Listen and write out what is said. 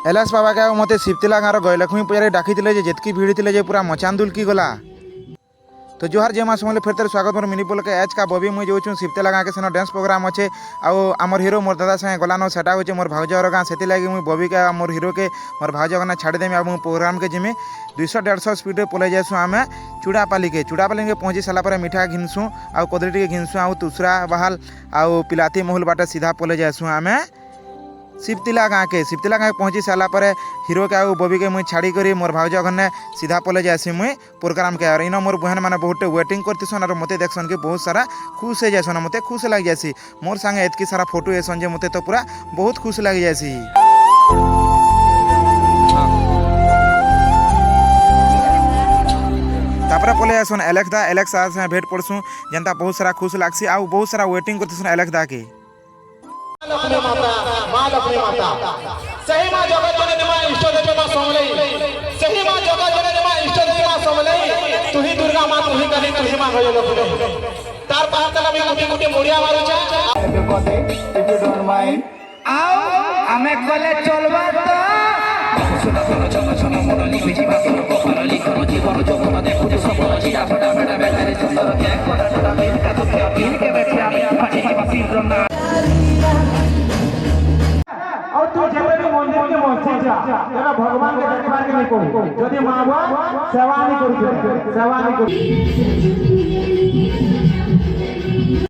Alas बाबा के मते शिवतिला गाँव गयलक्ष्मी पूजा डाकी जेतकी भिड़ थी पूरा मचान दुलकी गला। तो जोहार जय माँ समले फिर तेरे स्वागत मोर मिनी बोल के आज का बबी मुझे जो शिवतिला गाँव के सेन डांस प्रोग्राम अच्छे आमर हिरो मोर दादा संगे गलानो सेटा हो मोर भाउजर गाँ से लगे मुझे बबी के मोर हिरो के मोर भाउज गाना छाड़देमी आ प्रोग्राम के जिमी 200-150 स्पीड पलि जासु आम चूड़ापाली के पहुँची सारापर मिठा घिनसु आ कदली टे घिनसु आ तुसरा बहाल आ पिलाती महल बाटे सीधा पलि जासु आम शिवतिला गाँव के पहुँची सारापर हिरो के आउ बबी के मुझे छाड़ी करी मोर भाउज घरने सीधा पलि जासी मुई प्रोग्राम के और इन मोर बहन मैंने बहुत वेटिंग करतीसन और मत देखसन कि बहुत सारा खुश हो जासन मत खुश लग जासी मोर संगे एतकी सारा फोटो एसन जे मत तो पूरा बहुत खुश लग जासी। तापर पलि आसन एलेक्स से भेट पड़सु जनता बहुत सारा खुश लागसी आ बहुत सारा वेटिंग करतीसन एलेक्स दा के लक्ष्मी माता सही मां जगत जननी मां इष्ट देवी मां समलई सही मां जगत जननी मां इष्ट देवी मां समलई तू ही दुर्गा मां तू ही कहीं तू ही मां गयो लक्ष्मी तार पार तला में गुटी गुटी मुड़िया मारुचा इफ यू डोंट माइंड आओ हमें कले चलबा तो सुना सुना चलो चलो मुरली बिजी बात को फरली करो जीवन जगत देखु सब जीरा फटा फटा बेचारे सुंदर के कोड़ा मिल का तो पीर के बैठे आ पानी के बसीर रंगा और तू जब भी मंदिर के मस्जिद जा तेरा भगवान के दरबार के नहीं को यदि मां सेवा नहीं करू सेवा नहीं करू